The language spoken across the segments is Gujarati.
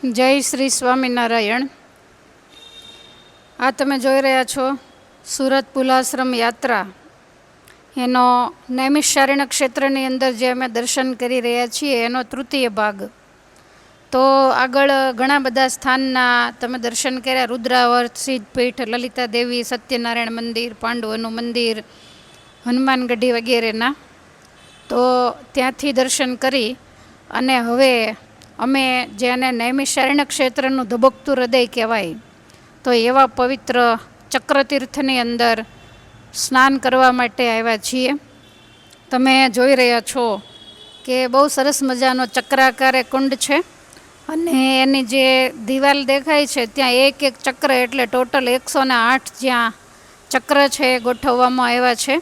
જય શ્રી સ્વામિનારાયણ. આ તમે જોઈ રહ્યા છો સુરત પુલાશ્રમ યાત્રા, એનો નૈમિષારણ્ય ક્ષેત્રની અંદર જે અમે દર્શન કરી રહ્યા છીએ એનો તૃતીય ભાગ. તો આગળ ઘણા બધા સ્થાનના તમે દર્શન કર્યા, રુદ્રાવર્ત, સિદ્ધપીઠ, લલિતા દેવી, સત્યનારાયણ મંદિર, પાંડવોનું મંદિર, હનુમાનગઢી વગેરેના. તો ત્યાંથી દર્શન કરી અને હવે અમે જેને નૈમિષારણ્ય ક્ષેત્રનું ધબકતું હૃદય કહેવાય, તો એવા પવિત્ર ચક્રતીર્થની અંદર સ્નાન કરવા માટે આવ્યા છીએ. તમે જોઈ રહ્યા છો કે બહુ સરસ મજાનો ચક્રાકારે કુંડ છે અને એની જે દિવાલ દેખાય છે ત્યાં એક એક ચક્ર એટલે ટોટલ 108 જ્યાં ચક્ર છે એ ગોઠવવામાં આવ્યા છે.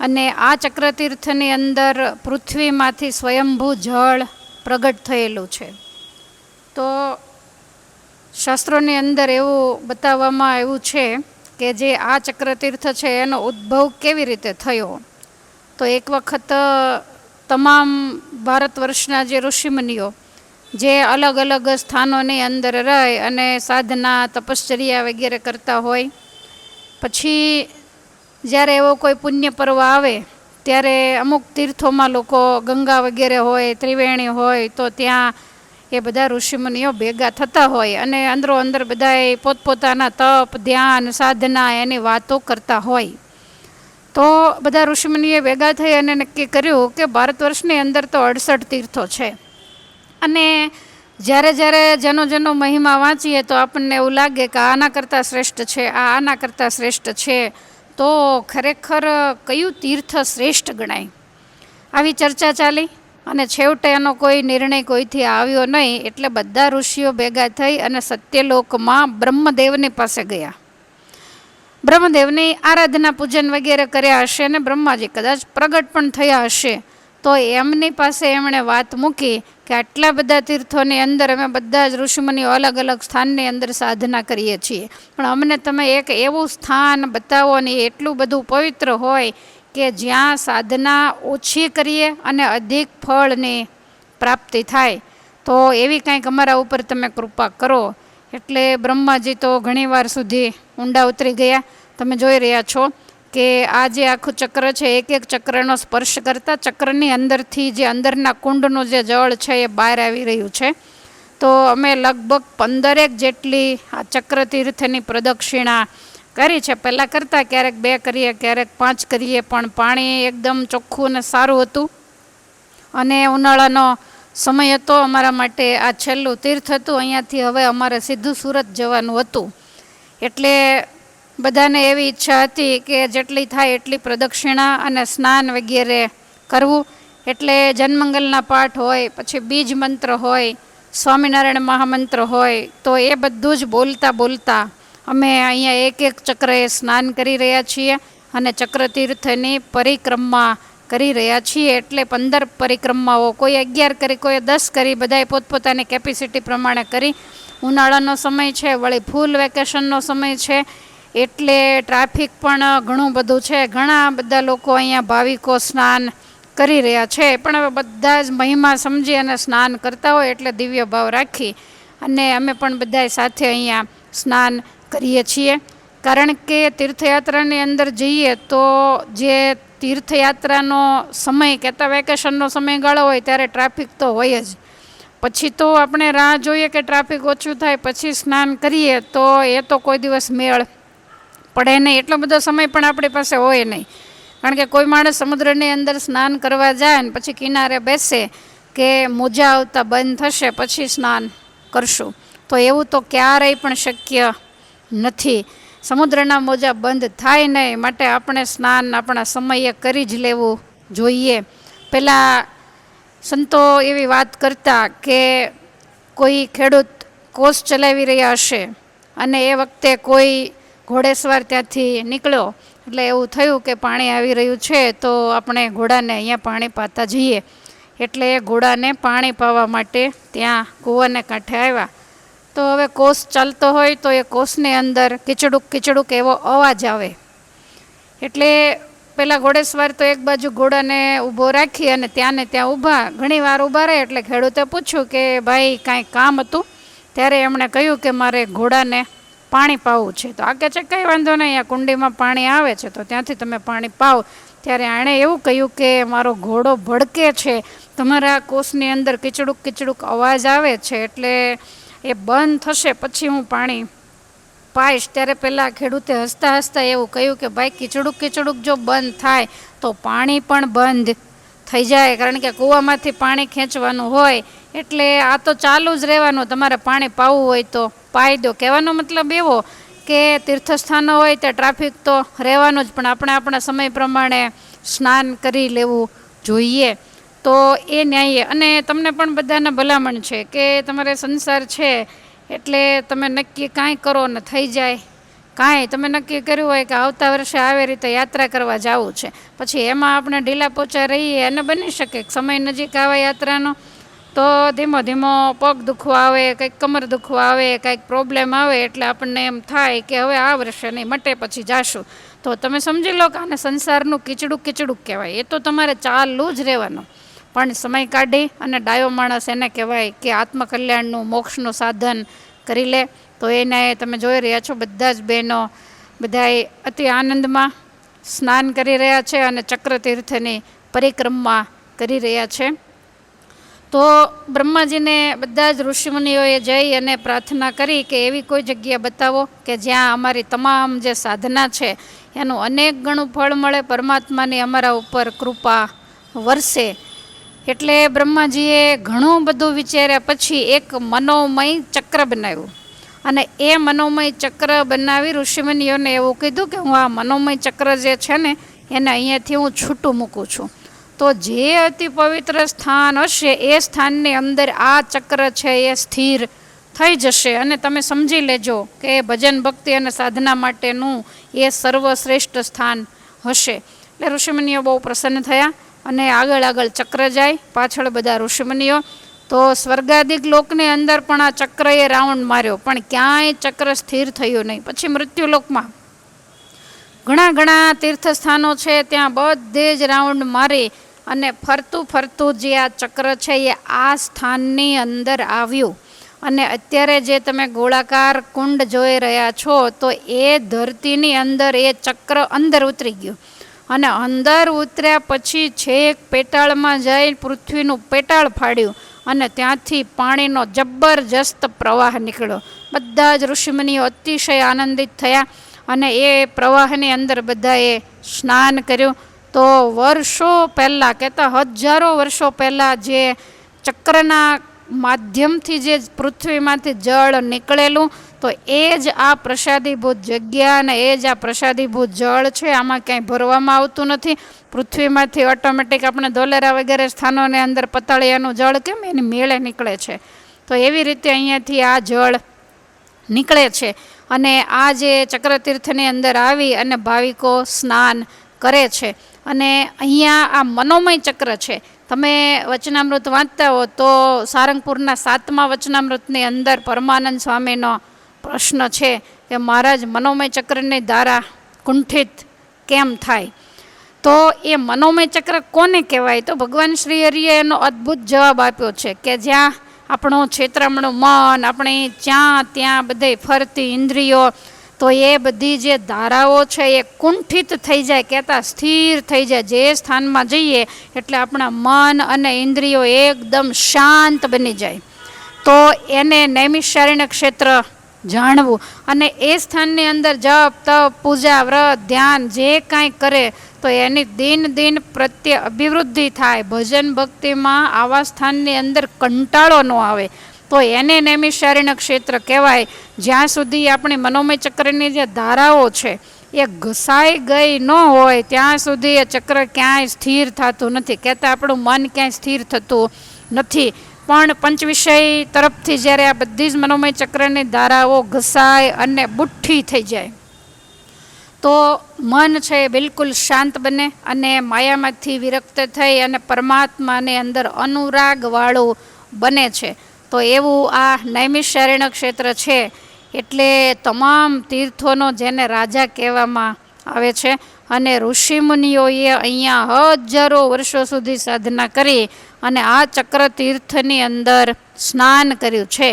અને આ ચક્રતીર્થની અંદર પૃથ્વીમાંથી સ્વયંભૂ જળ પ્રગટ થયેલું છે. તો શાસ્ત્રોની અંદર એવું બતાવવામાં આવ્યું છે કે જે આ ચક્રતીર્થ છે એનો ઉદ્ભવ કેવી રીતે થયો. તો એક વખત તમામ ભારત વર્ષના જે ઋષિમુનિઓ જે અલગ અલગ સ્થાનોની અંદર રહી અને સાધના તપશ્ચર્યા વગેરે કરતા હોય, પછી જ્યારે એવો કોઈ પુણ્ય પર્વ આવે ત્યારે અમુક તીર્થોમાં લોકો ગંગા વગેરે હોય, ત્રિવેણી હોય, તો ત્યાં એ બધા ઋષિમુનિઓ ભેગા થતા હોય અને અંદરો અંદર બધાએ પોતપોતાના તપ, ધ્યાન, સાધના એની વાતો કરતા હોય. તો બધા ઋષિમુનિએ ભેગા થઈ અને નક્કી કર્યું કે ભારત વર્ષની અંદર તો 68 તીર્થો છે અને જ્યારે જ્યારે જેનો મહિમા વાંચીએ તો આપણને એવું લાગે કે આના કરતાં શ્રેષ્ઠ છે, આના કરતાં શ્રેષ્ઠ છે, તો ખરેખર કયું તીર્થ શ્રેષ્ઠ ગણાય. આવી ચર્ચા ચાલી અને છેવટે એનો કોઈ નિર્ણય કોઈથી આવ્યો નહીં. એટલે બધા ઋષિઓ ભેગા થઈ અને સત્યલોકમાં બ્રહ્મદેવની પાસે ગયા. બ્રહ્મદેવની આરાધના પૂજન વગેરે કર્યા હશે અને બ્રહ્માજી કદાચ પ્રગટ પણ થયા હશે. તો એમની પાસે એમણે વાત મૂકી કે આટલા બધા તીર્થોની અંદર અમે બધા જ ઋષિમુનિઓ અલગ અલગ સ્થાનની અંદર સાધના કરીએ છીએ, પણ અમને તમે એક એવું સ્થાન બતાવો ને એટલું બધું પવિત્ર હોય કે જ્યાં સાધના ઓછી કરીએ અને અધિક ફળની પ્રાપ્તિ થાય. તો એવી કંઈક અમારા ઉપર તમે કૃપા કરો. એટલે બ્રહ્માજી તો ઘણીવાર સુધી ઊંડા ઉતરી ગયા. તમે જોઈ રહ્યા છો કે આ જે આખું ચક્ર છે, એક એક ચક્રનો સ્પર્શ કરતાં ચક્રની અંદરથી જે અંદરના કુંડનું જે જળ છે એ બહાર આવી રહ્યું છે. તો અમે લગભગ 15 જેટલી આ ચક્રતીર્થની પ્રદક્ષિણા કરી છે. પહેલાં કરતાં ક્યારેક 2 કરીએ, ક્યારેક 5 કરીએ, પણ પાણી એકદમ ચોખ્ખું અને સારું હતું અને ઉનાળાનો સમય હતો. અમારા માટે આ છેલ્લું તીર્થ હતું. અહીંયાથી હવે અમારે સીધું સુરત જવાનું હતું. એટલે બધાને એવી ઈચ્છા હતી કે જેટલી થાય એટલી પ્રદક્ષિણા અને સ્નાન વગેરે કરવું. એટલે જન્મંગલના પાઠ હોય, પછી બીજ મંત્ર હોય, સ્વામિનારાયણ મહામંત્ર હોય, તો એ બધું જ બોલતા બોલતા અમે અહીંયા એક એક ચક્રએ સ્નાન કરી રહ્યા છીએ અને ચક્રતીર્થની પરિક્રમા કરી રહ્યા છીએ. એટલે 15 પરિક્રમાઓ, કોઈ 11 કરી, કોઈ 10 કરી, બધાએ પોતપોતાની કેપેસિટી પ્રમાણે કરી. ઉનાળાનો સમય છે, વળી ફૂલ વેકેશનનો સમય છે, એટલે ટ્રાફિક પણ ઘણું બધું છે. ઘણા બધા લોકો અહીંયા ભાવિકો સ્નાન કરી રહ્યા છે, પણ હવે બધા જ મહિમા સમજી અને સ્નાન કરતા હોય એટલે દિવ્ય ભાવ રાખી અને અમે પણ બધા સાથે અહીંયા સ્નાન કરીએ છીએ. કારણ કે તીર્થયાત્રાની અંદર જઈએ તો જે તીર્થયાત્રાનો સમય કહેતા વેકેશનનો સમયગાળો હોય ત્યારે ટ્રાફિક તો હોય જ. પછી તો આપણે રાહ જોઈએ કે ટ્રાફિક ઓછું થાય પછી સ્નાન કરીએ, તો એ તો કોઈ દિવસ મેળ પડે નહીં. એટલો બધો સમય પણ આપણી પાસે હોય નહીં. કારણ કે કોઈ માણસ સમુદ્રની અંદર સ્નાન કરવા જાય ને પછી કિનારે બેસે કે મોજા આવતા બંધ થશે પછી સ્નાન કરશું, તો એવું તો ક્યારેય પણ શક્ય નથી. સમુદ્રના મોજા બંધ થાય નહીં, માટે આપણે સ્નાન આપણા સમયે કરી જ લેવું જોઈએ. પહેલાં સંતો એવી વાત કરતા કે કોઈ ખેડૂત કોસ ચલાવી રહ્યા હશે અને એ વખતે કોઈ ઘોડેસવાર ત્યાંથી નીકળ્યો, એટલે એવું થયું કે પાણી આવી રહ્યું છે તો આપણે ઘોડાને અહીંયા પાણી પાતા જઈએ. એટલે એ ઘોડાને પાણી પાવા માટે ત્યાં કૂવાને કાંઠે આવ્યા. તો હવે કોસ ચાલતો હોય તો એ કોસની અંદર કીચડુક કીચડુક એવો અવાજ આવે. એટલે પેલા ઘોડેસવાર તો એક બાજુ ઘોડાને ઊભો રાખી અને ત્યાં ને ત્યાં ઊભા, ઘણી વાર ઊભા રહે. એટલે ખેડૂતે પૂછ્યું કે ભાઈ કાંઈ કામ હતું? ત્યારે એમણે કહ્યું કે મારે ઘોડાને પાણી પાવું છે. તો આ કહે છે કંઈ વાંધો નહીં, આ કુંડીમાં પાણી આવે છે તો ત્યાંથી તમે પાણી પાવ. ત્યારે એણે એવું કહ્યું કે મારો ઘોડો ભડકે છે, તમારા કોષની અંદર કીચડુક કીચડુક અવાજ આવે છે, એટલે એ બંધ થશે પછી હું પાણી પાઈશ. ત્યારે પહેલાં ખેડૂતે હસતા હસતા એવું કહ્યું કે ભાઈ કીચડુક કીચડુક જો બંધ થાય તો પાણી પણ બંધ થઈ જાય, કારણ કે કૂવામાંથી પાણી ખેંચવાનું હોય એટલે આ તો ચાલુ જ રહેવાનું, તમારે પાણી પાવું હોય તો પાઈ દો. કહેવાનો મતલબ એવો કે તીર્થસ્થાનો હોય તે ટ્રાફિક તો રહેવાનું જ, પણ આપણે આપણા સમય પ્રમાણે સ્નાન કરી લેવું જોઈએ. તો એ ન્યાયે. અને તમને પણ બધાને ભલામણ છે કે તમારે સંસાર છે એટલે તમે નક્કી કાંઈ કરો ને થઈ જાય કાંઈ. તમે નક્કી કર્યું હોય કે આવતા વર્ષે આવી રીતે યાત્રા કરવા જવું છે, પછી એમાં આપણે ઢીલા પોચા રહીએ અને બની શકે સમય નજીક આવે યાત્રાનો તો ધીમો ધીમો પગ દુખવા આવે, કંઈક કમર દુખવા આવે, કંઈક પ્રોબ્લેમ આવે, એટલે આપણને એમ થાય કે હવે આ વર્ષે નહીં મટે પછી જાશું. તો તમે સમજી લો કે આને સંસારનું કીચડું કીચડું કહેવાય, એ તો તમારે ચાલુ જ રહેવાનું. પણ સમય કાઢી અને ડાયો માણસ એને કહેવાય કે આત્મકલ્યાણનું મોક્ષનું સાધન કરી લે. તો એને તમે જોઈ રહ્યા છો બધા જ બહેનો બધાએ અતિ આનંદમાં સ્નાન કરી રહ્યા છે અને ચક્રતીર્થની પરિક્રમા કરી રહ્યા છે. તો બ્રહ્માજીને બધા જ ઋષિમુનિઓએ જઈ અને પ્રાર્થના કરી કે એવી કોઈ જગ્યા બતાવો કે જ્યાં અમારી તમામ જે સાધના છે એનું અનેક ગણું ફળ મળે, પરમાત્માની અમારા ઉપર કૃપા વરસે. એટલે બ્રહ્માજીએ ઘણું બધું વિચાર્યા પછી એક મનોમય ચક્ર બનાવ્યું, અને એ મનોમય ચક્ર બનાવી ઋષિમુનિઓને એવું કીધું કે હું આ મનોમય ચક્ર જે છે ને એને અહીંયાથી હું છૂટું મૂકું છું. તો જે અતિ પવિત્ર સ્થાન હશે એ સ્થાનની અંદર આ ચક્ર છે એ સ્થિર થઈ જશે, અને તમે સમજી લેજો કે ભજન ભક્તિ અને સાધના માટેનું એ સર્વશ્રેષ્ઠ સ્થાન હશે. એટલે ઋષિમુનિઓ બહુ પ્રસન્ન થયા અને આગળ આગળ ચક્ર જાય, પાછળ બધા ઋષિમુનિઓ. તો સ્વર્ગાદિક લોકની અંદર પણ આ ચક્રએ રાઉન્ડ માર્યો, પણ ક્યાંય ચક્ર સ્થિર થયું નહીં. પછી મૃત્યુલોકમાં ઘણા ઘણા તીર્થસ્થાનો છે ત્યાં બધે જ રાઉન્ડ મારી અને ફરતું ફરતું જે આ ચક્ર છે એ આ સ્થાનની અંદર આવ્યું. અને અત્યારે જે તમે ગોળાકાર કુંડ જોઈ રહ્યા છો તો એ ધરતીની અંદર એ ચક્ર અંદર ઉતરી ગયું, અને અંદર ઉતર્યા પછી છેક પેટાળમાં જઈ પૃથ્વીનું પેટાળ ફાડ્યું અને ત્યાંથી પાણીનો જબરજસ્ત પ્રવાહ નીકળ્યો. બધા જ ઋષિમુનિઓ અતિશય આનંદિત થયા અને એ પ્રવાહની અંદર બધાએ સ્નાન કર્યું. તો વર્ષો પહેલાં, કહેતા હજારો વર્ષો પહેલાં જે ચક્રના માધ્યમથી જે પૃથ્વીમાંથી જળ નીકળેલું, તો એ જ આ પ્રસાદીભૂત જગ્યા અને એ જ આ પ્રસાદીભૂત જળ છે. આમાં ક્યાંય ભરવામાં આવતું નથી. પૃથ્વીમાંથી ઓટોમેટિક આપણે ધોલેરા વગેરે સ્થાનોની અંદર પતાળિયાનું જળ કેમ એની મેળે નીકળે છે, તો એવી રીતે અહીંયાથી આ જળ નીકળે છે. અને આ જે ચક્રતીર્થની અંદર આવી અને ભાવિકો સ્નાન કરે છે. અને અહીંયા આ મનોમય ચક્ર છે. તમે વચનામૃત વાંચતા હો તો સારંગપુરના 7મા વચનામૃતની અંદર પરમાનંદ સ્વામીનો પ્રશ્ન છે કે મહારાજ મનોમય ચક્રની ધારા કુંઠિત કેમ થાય? તો એ મનોમય ચક્ર કોને કહેવાય? તો ભગવાન શ્રી હરિએ એનો અદ્ભુત જવાબ આપ્યો છે કે જ્યાં આપણું છેતરામણું મન, આપણી જ્યાં ત્યાં બધે ફરતી ઇન્દ્રિયો, તો એ બધી જે ધારાઓ છે એ કુંઠિત થઈ જાય, કહેતા સ્થિર થઈ જાય. જે સ્થાનમાં જઈએ એટલે આપણા મન અને ઇન્દ્રિયો એકદમ શાંત બની જાય. તો એને નૈમિષારણ્ય ક્ષેત્ર જાણવું, અને એ સ્થાનની અંદર જપ તપ પૂજા વ્રત ધ્યાન જે કાંઈ કરે તો એની દિન દિન પ્રત્યે અભિવૃદ્ધિ થાય. ભજન ભક્તિમાં આવા સ્થાનની અંદર કંટાળો ન આવે, તો એને નૈમિષારણ્ય ક્ષેત્ર કહેવાય. જ્યાં સુધી આપણી મનોમય ચક્રની જે ધારાઓ છે એ ઘસાઈ ગઈ ન હોય ત્યાં સુધી એ ચક્ર ક્યાંય સ્થિર થતું નથી. કહેતા આપણું મન ક્યાંય સ્થિર થતું નથી. પણ પંચવિષય તરફથી જ્યારે આ બધી જ મનોમય ચક્રની ધારાઓ ઘસાય અને બુઠ્ઠી થઈ જાય તો મન છે એ બિલકુલ શાંત બને અને માયામાંથી વિરક્ત થઈ અને પરમાત્માની અંદર અનુરાગવાળું બને છે. તો એવું આ નૈમિષારણ્ય ક્ષેત્ર છે. એટલે તમામ તીર્થોનો જેને રાજા કહેવામાં આવે છે. અને ઋષિમુનિઓએ અહીંયા હજારો વર્ષો સુધી સાધના કરી અને આ ચક્ર તીર્થની અંદર સ્નાન કર્યું છે.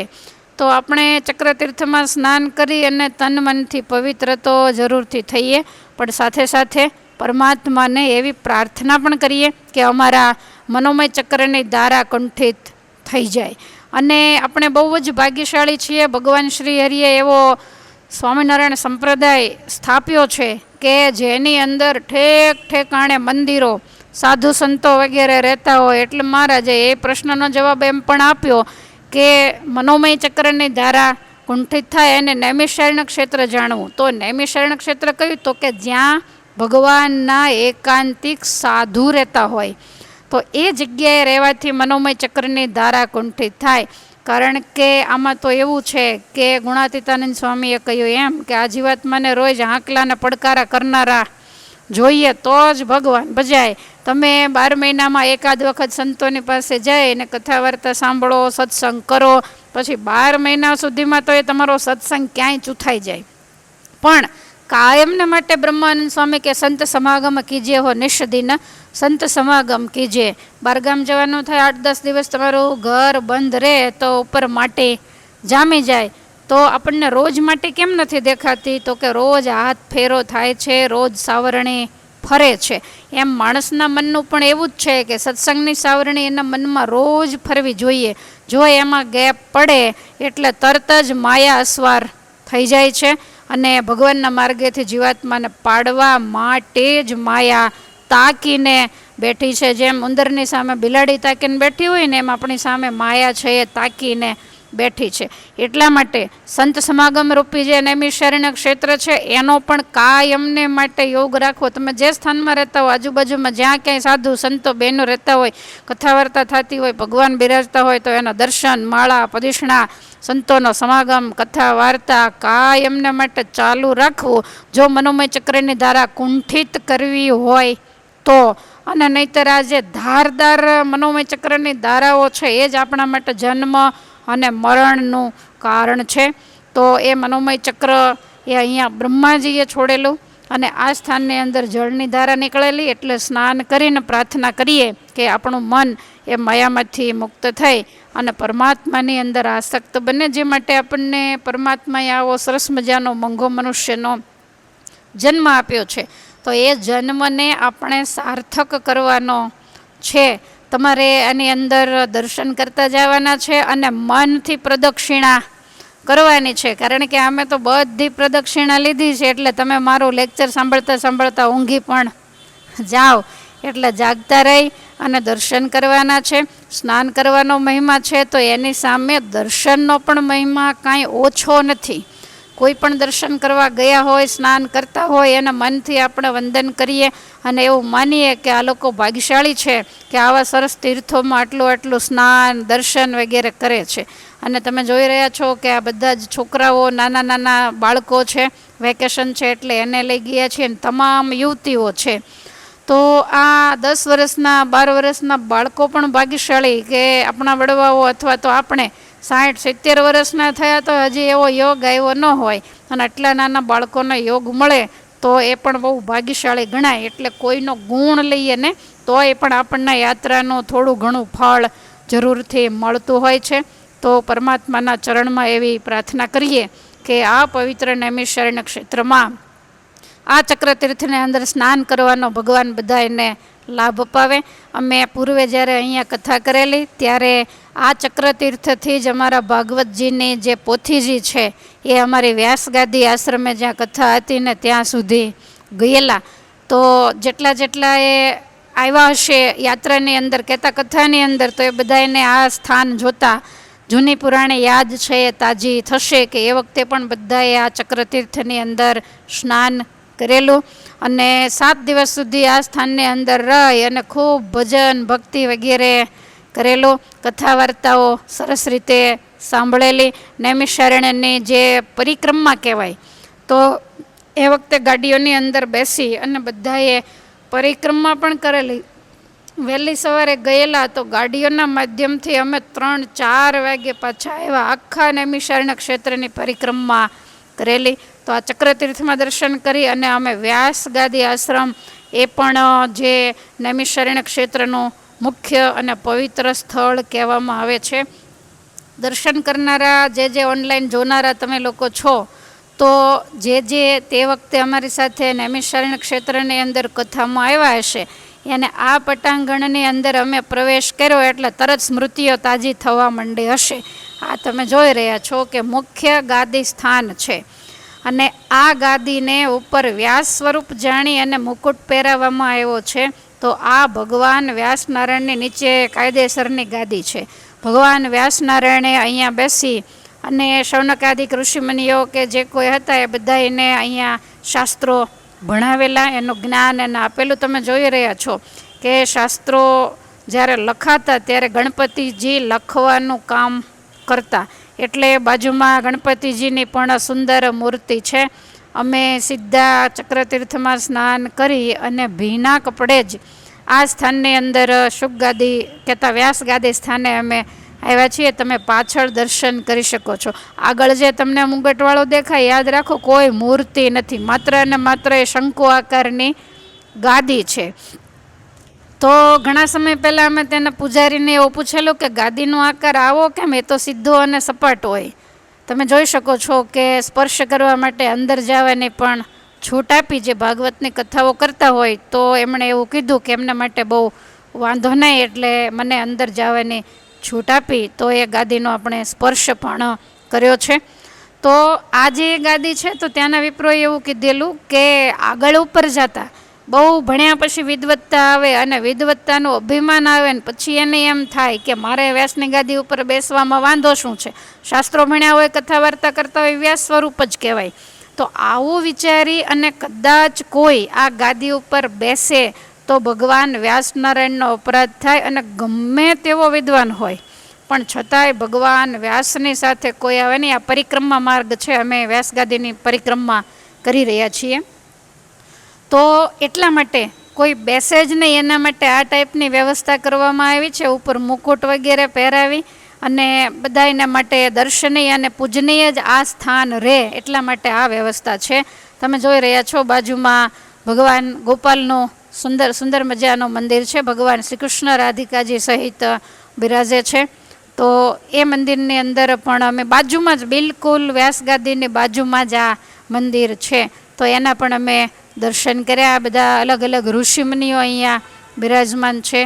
તો આપણે ચક્રતીર્થમાં સ્નાન કરી અને તન મનથી પવિત્ર તો જરૂરથી થઈએ, પણ સાથે સાથે પરમાત્માને એવી પ્રાર્થના પણ કરીએ કે અમારા મનોમય ચક્રની ધારા કુંઠિત થઈ જાય. અને આપણે બહુ જ ભાગ્યશાળી છીએ. ભગવાન શ્રી હરિએ એવો સ્વામિનારાયણ સંપ્રદાય સ્થાપ્યો છે કે જેની અંદર ઠેક ઠેકાણે મંદિરો, સાધુ સંતો વગેરે રહેતા હોય. એટલે મહારાજે એ પ્રશ્નનો જવાબ એમ પણ આપ્યો કે મનોમય ચક્રની ધારા કુંઠિત થાય અને નૈમિષારણ્ય ક્ષેત્ર જાણવું. તો નૈમિષારણ્ય ક્ષેત્ર કયું? તો કે જ્યાં ભગવાનના એકાંતિક સાધુ રહેતા હોય, તો એ જગ્યાએ રહેવાથી મનોમય ચક્રની ધારા કુંઠિત થાય. કારણ કે આમાં તો એવું છે કે ગુણાતીતાનંદ સ્વામીએ કહ્યું એમ કે આ જીવાત્માને રોજ આંકલાને પડકારા કરનારા જોઈએ તો જ ભગવાન ભજાય. તમે 12 મહિનામાં એકાદ વખત સંતોની પાસે જાય અને કથા વાર્તા સાંભળો, સત્સંગ કરો, પછી 12 મહિના સુધીમાં તો એ તમારો સત્સંગ ક્યાંય ચૂથાઈ જાય. પણ કાયમને માટે બ્રહ્માનંદ સ્વામી કે સંત સમાગમ કીજે હો નિષદિન, સંત સમાગમ કીજે. બહારગામ જવાનું થાય, 8-10 દિવસ તમારું ઘર બંધ રહે તો ઉપર માટી જામી જાય. તો આપણને રોજ માટી કેમ નથી દેખાતી? તો કે રોજ હાથ ફેરો થાય છે, રોજ સાવરણી ફરે છે. એમ માણસના મનનું પણ એવું જ છે કે સત્સંગની સાવરણી એના મનમાં રોજ ફરવી જોઈએ. જો એમાં ગેપ પડે એટલે તરત જ માયા અસવાર થઈ જાય છે. અને ભગવાનના માર્ગેથી જીવાત્માને પાડવા માટે જ માયા તાકીને બેઠી છે. જેમ ઉંદરની સામે બિલાડી તાકીને બેઠી હોય ને, એમ આપણી સામે માયા છે એ તાકીને બેઠી છે. એટલા માટે સંત સમાગમ રૂપી જે નૈમિષારણ્ય ક્ષેત્ર છે એનો પણ કાયમને માટે યોગ રાખવો. તમે જે સ્થાનમાં રહેતા હો, આજુબાજુમાં જ્યાં ક્યાંય સાધુ સંતો બહેનો રહેતા હોય, કથા વાર્તા થતી હોય, ભગવાન બિરાજતા હોય, તો એના દર્શન, માળા, પદિષ્ણા, સંતોનો સમાગમ, કથા વાર્તા કાયમને માટે ચાલુ રાખવું. જો મનોમય ચક્રની ધારા કુંઠિત કરવી હોય તો. અને નહીંતર આ જે ધારદાર મનોમય ચક્રની ધારાઓ છે એ જ આપણા માટે જન્મ અને મરણનું કારણ છે. તો એ મનોમય ચક્ર એ અહીંયા બ્રહ્માજીએ છોડેલું અને આ સ્થાનની અંદર જળની ધારા નીકળેલી. એટલે સ્નાન કરીને પ્રાર્થના કરીએ કે આપણું મન એ માયામાંથી મુક્ત થઈ અને પરમાત્માની અંદર આસક્ત બને. જે માટે આપણને પરમાત્માએ આવો સરસ મજાનો મોંઘો મનુષ્યનો જન્મ આપ્યો છે. તો એ જન્મને આપણે સાર્થક કરવાનો છે. તમારે આની અંદર દર્શન કરતા જવાના છે અને મનથી પ્રદક્ષિણા કરવાની છે. કારણ કે અમે તો બધી પ્રદક્ષિણા લીધી છે, એટલે તમે મારું લેક્ચર સાંભળતા સાંભળતા ઊંઘી પણ જાઓ. એટલે જાગતા રહી અને દર્શન કરવાના છે. સ્નાન કરવાનો મહિમા છે તો એની સામે દર્શનનો પણ મહિમા કાંઈ ઓછો નથી. કોઈ પણ દર્શન કરવા ગયા હોય, સ્નાન કરતા હોય, એના મનથી આપણે વંદન કરીએ અને એવું માનીએ કે આ લોકો ભાગ્યશાળી છે કે આવા સરસ તીર્થોમાં આટલું સ્નાન, દર્શન વગેરે કરે છે. અને તમે જોઈ રહ્યા છો કે આ બધા જ છોકરાઓ, નાના નાના બાળકો છે, વેકેશન છે એટલે એને લઈ ગયા છે, અને તમામ યુવતીઓ છે. તો આ 10 વર્ષના, 12 વર્ષના બાળકો પણ ભાગ્યશાળી કે આપણા વડવાઓ અથવા તો આપણે 60-70 વર્ષના થયા તો હજી એવો યોગ આવ્યો ન હોય અને આટલા નાના બાળકોનો યોગ મળે તો એ પણ બહુ ભાગ્યશાળી ગણાય. એટલે કોઈનો ગુણ લઈએ ને તો એ પણ આપણને યાત્રાનું થોડું ઘણું ફળ જરૂરથી મળતું હોય છે. તો પરમાત્માના ચરણમાં એવી પ્રાર્થના કરીએ કે આ પવિત્ર નૈમિષારણ્ય ક્ષેત્રમાં આ ચક્રતીર્થની અંદર સ્નાન કરવાનો ભગવાન બધાને લાભ અપાવે. અમે પૂર્વે જ્યારે અહીંયા કથા કરેલી ત્યારે આ ચક્રતીર્થથી જ અમારા ભાગવતજીની જે પોથીજી છે એ અમારી વ્યાસગાદી આશ્રમે જ્યાં કથા હતી ને ત્યાં સુધી ગયેલા. તો જેટલા એ આવ્યા હશે યાત્રાની અંદર, કહેતા કથાની અંદર, તો એ બધાને આ સ્થાન જોતા જૂની પુરાણી યાદ છે એ તાજી થશે કે એ વખતે પણ બધાએ આ ચક્રતીર્થની અંદર સ્નાન કરેલું અને 7 દિવસ સુધી આ સ્થાનની અંદર રહી અને ખૂબ ભજન, ભક્તિ વગેરે કરેલું. કથા વાર્તાઓ સરસ રીતે સાંભળેલી. નૈમિષારણ્યની જે પરિક્રમા કહેવાય, તો એ વખતે ગાડીઓની અંદર બેસી અને બધાએ પરિક્રમા પણ કરેલી. વહેલી સવારે ગયેલા તો ગાડીઓના માધ્યમથી અમે 3-4 વાગે પાછા આવ્યા. આખા નૈમિષારણ્ય ક્ષેત્રની પરિક્રમા કરેલી. તો આ ચક્રતીર્થમાં દર્શન કરી અને અમે વ્યાસગાદી આશ્રમ, એ પણ જે નૈમિષારણ્ય ક્ષેત્રનું મુખ્ય અને પવિત્ર સ્થળ કહેવામાં આવે છે, દર્શન કરનારા જે ઓનલાઈન જોનારા તમે લોકો છો, તો જે તે વખતે અમારી સાથે નૈમિષારણ્ય ક્ષેત્રની અંદર કથામાં આવ્યા હશે, એને આ પટાંગણની અંદર અમે પ્રવેશ કર્યો એટલે તરત સ્મૃતિઓ તાજી થવા માંડી હશે. આ તમે જોઈ રહ્યા છો કે મુખ્ય ગાદી સ્થાન છે, અને આ ગાદીને ઉપર વ્યાસ સ્વરૂપ જાણી અને મુકુટ પહેરાવવામાં આવ્યો છે. તો આ ભગવાન વ્યાસનારાયણની નીચે કાયદેસરની ગાદી છે. ભગવાન વ્યાસનારાયણે અહીંયા બેસી અને શૌનકાદિક ઋષિમુનિઓ કે જે કોઈ હતા એ બધાને અહીંયા શાસ્ત્રો ભણાવેલા, એનું જ્ઞાન એને આપેલું. તમે જોઈ રહ્યા છો કે શાસ્ત્રો જ્યારે લખાતા ત્યારે ગણપતિજી લખવાનું કામ કરતા, એટલે બાજુમાં ગણપતિજીની પણ સુંદર મૂર્તિ છે. અમે સીધા ચક્રતીર્થમાં સ્નાન કરી અને ભીના કપડે જ આ સ્થાનની અંદર શુકગાદી કહેતા વ્યાસગાદી સ્થાને અમે આવ્યા છીએ. તમે પાછળ દર્શન કરી શકો છો. આગળ જે તમને મુગટવાળો દેખાય, યાદ રાખો કોઈ મૂર્તિ નથી, માત્ર અને માત્ર એ શંકુ આકારની ગાદી છે. તો ઘણા સમય પહેલાં અમે તેને પૂજારીને એવું પૂછેલું કે ગાદીનો આકાર આવો કેમ, એ તો સીધો અને સપાટ હોય. તમે જોઈ શકો છો કે સ્પર્શ કરવા માટે અંદર જવાની પણ છૂટ આપી. જે ભાગવતની કથાઓ કરતા હોય તો એમણે એવું કીધું કે એમના માટે બહુ વાંધો નહીં, એટલે મને અંદર જવાની છૂટ આપી. તો એ ગાદીનો આપણે સ્પર્શ પણ કર્યો છે. તો આ જે ગાદી છે, તો ત્યાંના વિપ્રોએ એવું કીધેલું કે આગળ ઉપર જતા બહુ ભણ્યા પછી વિદવત્તા આવે અને વિદવત્તાનું અભિમાન આવે ને પછી એને એમ થાય કે મારે વ્યાસની ગાદી ઉપર બેસવામાં વાંધો શું છે, શાસ્ત્રો ભણ્યા હોય, કથા વાર્તા કરતા હોય, વ્યાસ સ્વરૂપ જ કહેવાય. તો આવું વિચારી અને કદાચ કોઈ આ ગાદી ઉપર બેસે તો ભગવાન વ્યાસનારાયણનો અપરાધ થાય, અને ગમે તેવો વિદ્વાન હોય પણ છતાંય ભગવાન વ્યાસની સાથે કોઈ આવે નહીં. આ પરિક્રમા માર્ગ છે, અમે વ્યાસગાદીની પરિક્રમા કરી રહ્યા છીએ. તો એટલા માટે કોઈ બેસે જ નહીં, એના માટે આ ટાઈપની વ્યવસ્થા કરવામાં આવી છે. ઉપર મુકુટ વગેરે પહેરાવી અને બધાના માટે દર્શનીય અને પૂજનીય જ આ સ્થાન રહે એટલા માટે આ વ્યવસ્થા છે. તમે જોઈ રહ્યા છો બાજુમાં ભગવાન ગોપાલનું સુંદર મજાનું મંદિર છે. ભગવાન શ્રી કૃષ્ણ રાધિકાજી સહિત બિરાજે છે. તો એ મંદિરની અંદર પણ અમે બાજુમાં જ બિલકુલ વ્યાસગાદીની બાજુમાં જ આ મંદિર છે, તો એના પણ અમે દર્શન કર્યા. બધા અલગ અલગ ઋષિમુનિઓ અહીંયા બિરાજમાન છે.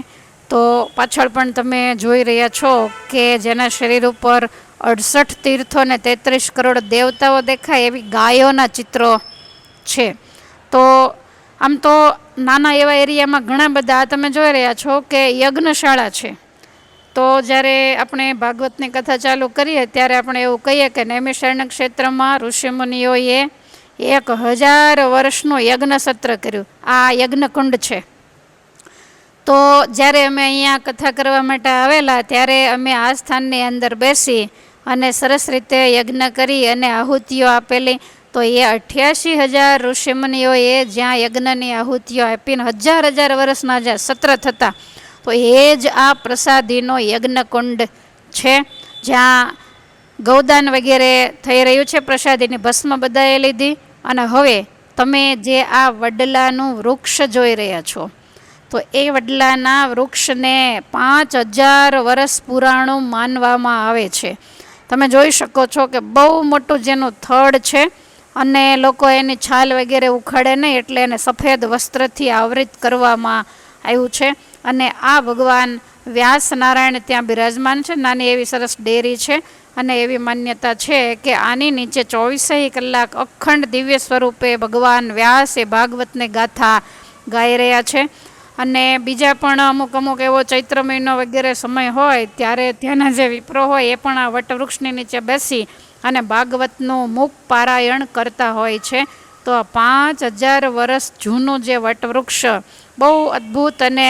તો પાછળ પણ તમે જોઈ રહ્યા છો કે જેના શરીર ઉપર 68 તીર્થો ને 33 કરોડ દેવતાઓ દેખાય એવી ગાયોના ચિત્રો છે. તો આમ તો નાના એવા એરિયામાં ઘણા બધા તમે જોઈ રહ્યા છો કે યજ્ઞશાળા છે. તો જ્યારે આપણે ભાગવતની કથા ચાલુ કરીએ ત્યારે આપણે એવું કહીએ કે નૈમિષારણ્ય ક્ષેત્રમાં ઋષિમુનિઓએ 1000 વર્ષનું યજ્ઞ સત્ર કર્યું. આ યજ્ઞકુંડ છે. તો જ્યારે અમે અહીંયા કથા કરવા માટે આવેલા ત્યારે અમે આ સ્થાનની અંદર બેસી અને સરસ રીતે યજ્ઞ કરી અને આહુતિઓ આપેલી. તો એ 88,000 ઋષિમુનિઓએ જ્યાં યજ્ઞની આહુતિઓ આપીને 1000 વર્ષના જ્યાં સત્ર થતા, તો એ જ આ પ્રસાદીનો યજ્ઞકુંડ છે, જ્યાં ગૌદાન વગેરે થઈ રહ્યું છે. પ્રસાદીની ભસ્મ બધાએ લીધી. અને હવે તમે જે આ વડલાનું વૃક્ષ જોઈ રહ્યા છો, તો એ વડલાના વૃક્ષને 5000 વર્ષ પુરાણું માનવામાં આવે છે. તમે જોઈ શકો છો કે બહુ મોટું જેનું થડ છે, અને લોકો એની છાલ વગેરે ઉખાડે નહીં એટલે એને સફેદ વસ્ત્રથી આવૃત કરવામાં આવ્યું છે. અને આ ભગવાન વ્યાસનારાયણ ત્યાં બિરાજમાન છે. નાની એવી સરસ ડેરી છે, અને એવી માન્યતા છે કે આની નીચે 24 કલાક અખંડ દિવ્ય સ્વરૂપે ભગવાન વ્યાસ એ ભાગવતની ગાથા ગાઈ રહ્યા છે. અને બીજા પણ અમુક એવો ચૈત્ર મહિનો વગેરે સમય હોય ત્યારે ત્યાંના જે વિપ્રો હોય એ પણ આ વટવૃક્ષની નીચે બેસી અને ભાગવતનું મુખ પારાયણ કરતા હોય છે. તો આ 5000 વર્ષ જૂનું જે વટવૃક્ષ બહુ અદ્ભુત અને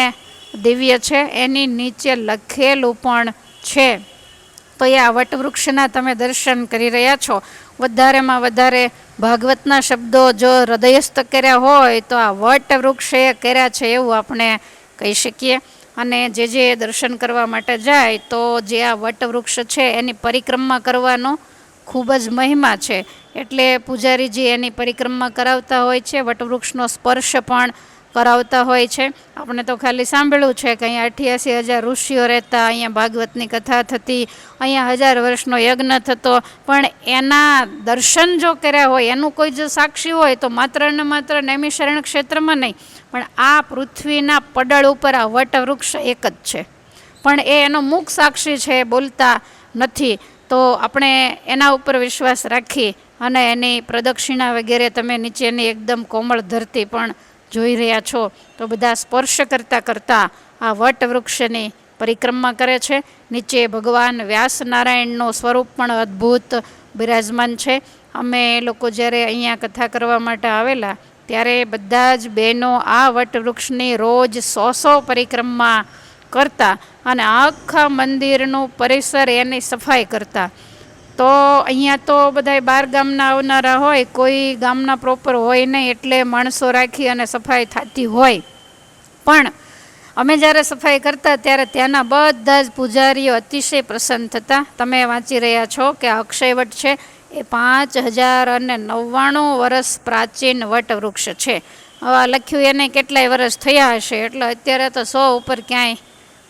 દિવ્ય છે, એની નીચે લખેલું પણ છે. તો એ આ વટવૃક્ષના તમે દર્શન કરી રહ્યા છો. વધારેમાં વધારે ભાગવતના શબ્દો જો હૃદયસ્થ કર્યા હોય તો આ વટવૃક્ષે કર્યા છે એવું આપણે કહી શકીએ. અને જે દર્શન કરવા માટે જાય તો જે આ વટવૃક્ષ છે એની પરિક્રમા કરવાનો ખૂબ જ મહિમા છે. એટલે પૂજારીજી એની પરિક્રમા કરાવતા હોય છે. વટવૃક્ષનો સ્પર્શ પણ કરાવતા હોય છે. આપણે તો ખાલી સાંભળ્યું છે કે અહીંયા 88,000 ઋષિઓ રહેતા, અહીંયા ભાગવતની કથા થતી, અહીંયા 1000 વર્ષનો યજ્ઞ થતો, પણ એના દર્શન જો કર્યા હોય, એનું કોઈ જો સાક્ષી હોય તો માત્ર ને માત્ર નૈમિષારણ્ય ક્ષેત્રમાં નહીં, પણ આ પૃથ્વીના પડળ ઉપર આ વટવૃક્ષ એક જ છે, પણ એનો મુખ સાક્ષી છે, બોલતા નથી. તો આપણે એના ઉપર વિશ્વાસ રાખી અને એની પ્રદક્ષિણા વગેરે તમે નીચેની એકદમ કોમળ ધરતી પણ જોઈ રહ્યા છો, તો બધા સ્પર્શ કરતાં કરતાં આ વટવૃક્ષની પરિક્રમા કરે છે. નીચે ભગવાન વ્યાસનારાયણનું સ્વરૂપ પણ અદ્ભુત બિરાજમાન છે. અમે લોકો જ્યારે અહીંયા કથા કરવા માટે આવેલા ત્યારે બધા જ બહેનો આ વટવૃક્ષની રોજ 100 પરિક્રમા કરતા અને આખા મંદિરનું પરિસર એની સફાઈ કરતા. તો અહીંયા તો બધા બાર ગામના આવનારા હોય, કોઈ ગામના પ્રોપર હોય નહીં, એટલે માણસો રાખી અને સફાઈ થતી હોય. પણ અમે જ્યારે સફાઈ કરતા ત્યારે ત્યાંના બધા જ પૂજારીઓ અતિશય પ્રસન્ન થતા. તમે વાંચી રહ્યા છો કે અક્ષયવટ છે એ 5099 વર્ષ પ્રાચીન વટવૃક્ષ છે. હવે લખ્યું એને કેટલાય વર્ષ થયા હશે, એટલે અત્યારે તો 100 ઉપર ક્યાંય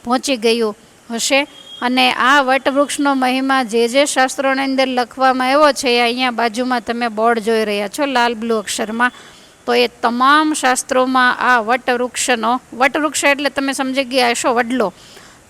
પહોંચી ગયું હશે. અને આ વટવૃક્ષનો મહિમા જે શાસ્ત્રોની અંદર લખવામાં આવ્યો છે, એ અહીંયા બાજુમાં તમે બોર્ડ જોઈ રહ્યા છો લાલ બ્લુ અક્ષરમાં. તો એ તમામ શાસ્ત્રોમાં આ વટવૃક્ષ એટલે તમે સમજી ગયા હશો વડલો,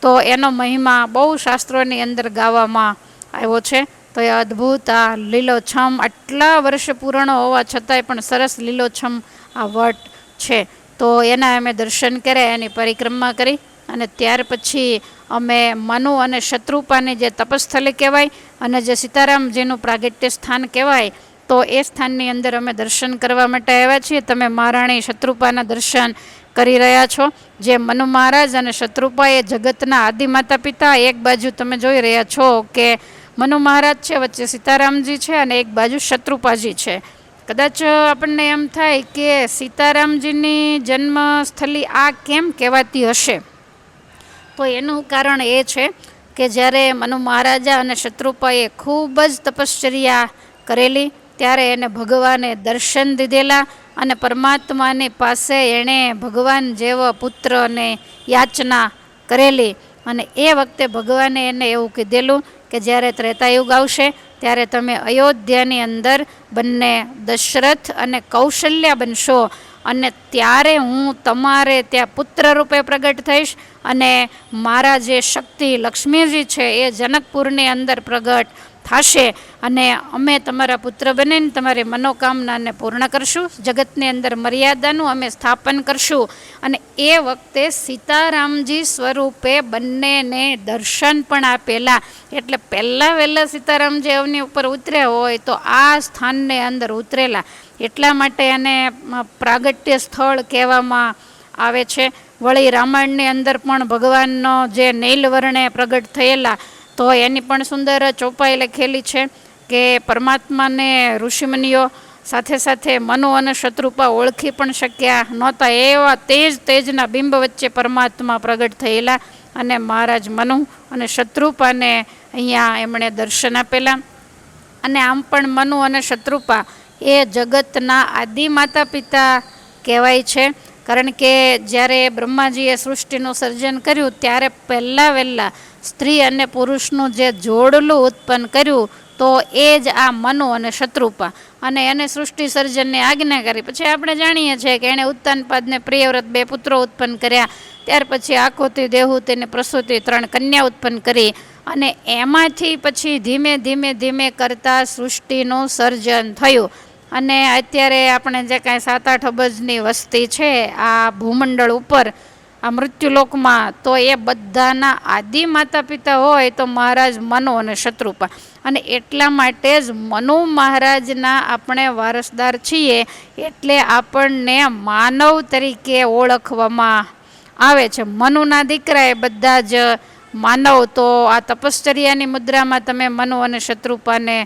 તો એનો મહિમા બહુ શાસ્ત્રોની અંદર ગાવામાં આવ્યો છે. તો એ અદ્ભુત આ લીલોછમ, આટલા વર્ષ પૂર્ણ હોવા છતાંય પણ સરસ લીલોછમ આ વટ છે. તો એના અમે દર્શન કર્યા, એની પરિક્રમા કરી, અને ત્યાર પછી અમે મનુ અને શત્રુપાની જે તપસ્થલી કહેવાય અને જે સીતારામજીનું પ્રાગટ્ય સ્થાન કહેવાય, તો એ સ્થાનની અંદર અમે દર્શન કરવા માટે આવ્યા છીએ. તમે મહારાણી શત્રુપાના દર્શન કરી રહ્યા છો. જે મનુ મહારાજ અને શત્રુપા એ જગતના આદિ માતા પિતા. એક બાજુ તમે જોઈ રહ્યા છો કે મનુ મહારાજ છે, વચ્ચે સીતારામજી છે અને એક બાજુ શત્રુપાજી છે. કદાચ આપણને એમ થાય કે સીતારામજીની જન્મસ્થલી આ કેમ કહેવાતી હશે, તો એનું કારણ એ છે કે જ્યારે મનુ મહારાજા અને શત્રુપાએ ખૂબ જ તપશ્ચર્યા કરેલી ત્યારે એને ભગવાને દર્શન દીધેલા અને પરમાત્માની પાસે એણે ભગવાન જેવો પુત્રને યાચના કરેલી. અને એ વખતે ભગવાને એને એવું કીધેલું કે જ્યારે ત્રેતાયુગ આવશે ત્યારે તમે અયોધ્યાની અંદર બંને દશરથ અને કૌશલ્યા બનશો, અને ત્યારે હું તમારે ત્યાં પુત્ર રૂપે પ્રગટ થઈશ, અને મારા જે શક્તિ લક્ષ્મીજી છે એ જનકપુરની અંદર પ્રગટ થશે, અને અમે તમારા પુત્ર બનીને તમારી મનોકામનાને પૂર્ણ કરશું, જગતની અંદર મર્યાદાનું અમે સ્થાપન કરશું. અને એ વખતે સીતારામજી સ્વરૂપે બંનેને દર્શન પણ આપેલા. એટલે પહેલાં વહેલા સીતારામજી અવની ઉપર ઉતર્યા હોય તો આ સ્થાનને અંદર ઉતરેલા, એટલા માટે એને પ્રાગટ્ય સ્થળ કહેવામાં આવે છે. વળી રામાયણની અંદર પણ ભગવાનનો જે નીલવર્ણે પ્રગટ થયેલા, તો એની પણ સુંદર ચોપાઈ લખેલી છે કે પરમાત્માને ઋષિમુનિઓ સાથે સાથે મનુ અને શત્રુપા ઓળખી પણ શક્યા નહોતા, એવા તેજના બિંબ વચ્ચે પરમાત્મા પ્રગટ થયેલા. અને મહારાજ મનુ અને શત્રુપાને અહીંયા એમણે દર્શન આપેલા. અને આમ પણ મનુ અને શત્રુપા એ જગતના આદિ માતા પિતા કહેવાય છે. કારણ કે જ્યારે બ્રહ્માજીએ સૃષ્ટિનું સર્જન કર્યું ત્યારે વહેલા સ્ત્રી અને પુરુષનું જે જોડલું ઉત્પન્ન કર્યું, તો એ જ આ મનુ અને શત્રુપા, અને એને સૃષ્ટિ સર્જનની આજ્ઞા કરી. પછી આપણે જાણીએ છીએ કે એણે ઉત્તાનપાદને પ્રિયવ્રત 2 પુત્રો ઉત્પન્ન કર્યા, ત્યાર પછી આકુતિ દેવહૂતિ અને પ્રસૂતિ 3 કન્યા ઉત્પન્ન કરી, અને એમાંથી પછી ધીમે કરતાં સૃષ્ટિનું સર્જન થયું. અને અત્યારે આપણે જે કાંઈ 7-8 અબજની વસ્તી છે આ ભૂમંડળ ઉપર, આ મૃત્યુલોકમાં, તો એ બધાના આદિ માતા પિતા હોય તો મહારાજ મનુ અને શત્રુપા. અને એટલા માટે જ મનુ મહારાજના આપણે વારસદાર છીએ, એટલે આપણને માનવ તરીકે ઓળખવામાં આવે છે. મનુના દીકરા એ બધા જ માનવ. તો આ તપશ્ચર્યાની મુદ્રામાં તમે મનુ અને શત્રુપાને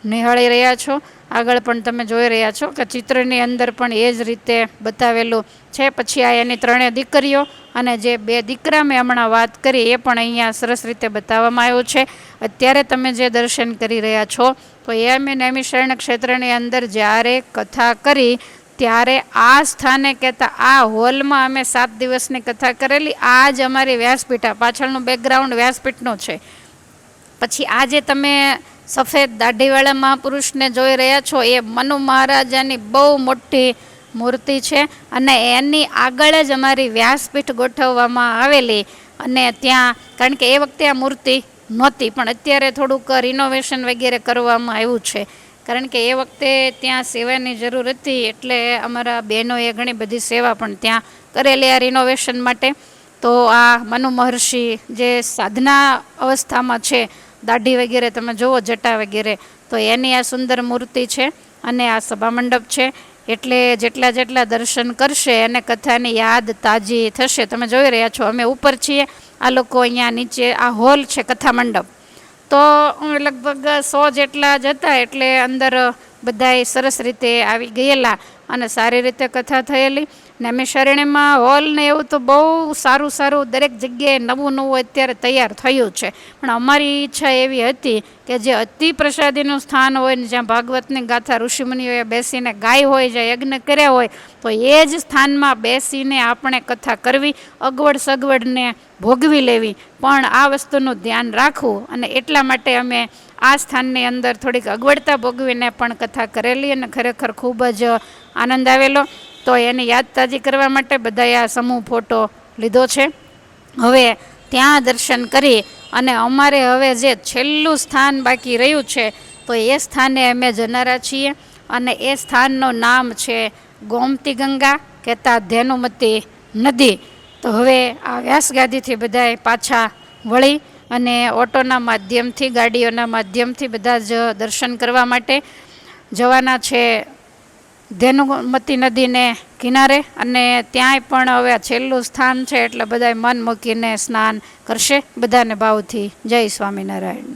નિહાળી રહ્યા છો. આગળ પણ તમે જોઈ રહ્યા છો કે ચિત્રની અંદર પણ એ જ રીતે બતાવેલું છે. પછી આ એની 3 દીકરીઓ અને જે 2 દીકરા મેં હમણાં વાત કરી એ પણ અહીંયા સરસ રીતે બતાવવામાં આવ્યું છે. અત્યારે તમે જે દર્શન કરી રહ્યા છો, તો એ અમે નૈમિષારણ્ય ક્ષેત્રની અંદર જ્યારે કથા કરી ત્યારે આ સ્થાને કહેતા આ હોલમાં અમે 7 દિવસની કથા કરેલી. આ જ અમારી વ્યાસપીઠ, પાછળનું બેકગ્રાઉન્ડ વ્યાસપીઠનું છે. પછી આજે તમે સફેદ દાઢીવાળા મહાપુરુષને જોઈ રહ્યા છો, એ મનુ મહારાજાની બહુ મોટી મૂર્તિ છે અને એની આગળ જ અમારી વ્યાસપીઠ ગોઠવવામાં આવેલી. અને ત્યાં, કારણ કે એ વખતે આ મૂર્તિ નહોતી, પણ અત્યારે થોડુંક રિનોવેશન વગેરે કરવામાં આવ્યું છે. કારણ કે એ વખતે ત્યાં સેવાની જરૂર હતી, એટલે અમારા બહેનોએ ઘણી બધી સેવા પણ ત્યાં કરેલી આ રિનોવેશન માટે. તો આ મનુ મહર્ષિ જે સાધના અવસ્થામાં છે, દાઢી વગેરે તમે જુઓ, જટા વગેરે, તો એની આ સુંદર મૂર્તિ છે અને આ સભા મંડપ છે. એટલે જેટલા દર્શન કરશે અને કથાની યાદ તાજી થશે. તમે જોઈ રહ્યા છો અમે ઉપર છીએ, આ લોકો અહીંયા નીચે, આ હોલ છે કથા મંડપ. તો લગભગ 100 જેટલા જ હતા, એટલે અંદર બધાએ સરસ રીતે આવી ગયેલા અને સારી રીતે કથા થયેલી. ને અમે શરણેમાં હોલ ને એવું તો બહુ સારું દરેક જગ્યાએ નવું અત્યારે તૈયાર થયું છે. પણ અમારી ઈચ્છા એવી હતી કે જે અતિ પ્રસાદીનું સ્થાન હોય ને જ્યાં ભાગવતની ગાથા ઋષિમુનિઓએ બેસીને ગાય હોય, જ્યાં યજ્ઞ કર્યા હોય, તો એ જ સ્થાનમાં બેસીને આપણે કથા કરવી, અગવડ સગવડને ભોગવી લેવી. પણ આ વસ્તુનું ધ્યાન રાખવું, અને એટલા માટે અમે આ સ્થાનની અંદર થોડીક અગવડતા ભોગવીને પણ કથા કરેલી અને ખરેખર ખૂબ જ આનંદ આવેલો. તો એની યાદ તાજી કરવા માટે બધાએ આ સમૂહ ફોટો લીધો છે. હવે ત્યાં દર્શન કરી અને અમારે હવે જે છેલ્લું સ્થાન બાકી રહ્યું છે, તો એ સ્થાને અમે જનારા છીએ. અને એ સ્થાનનું નામ છે ગોમતી ગંગા, કહેતા ધેનુમતી નદી. તો હવે આ વ્યાસગાદીથી બધાએ પાછા વળી અને ઓટોના માધ્યમથી, ગાડીઓના માધ્યમથી બધા જ દર્શન કરવા માટે જવાના છે ધેનુમતી નદીને કિનારે. અને ત્યાંય પણ હવે છેલ્લું સ્થાન છે, એટલે બધાએ મન મૂકીને સ્નાન કરશે. બધાને ભાવથી જય સ્વામિનારાયણ.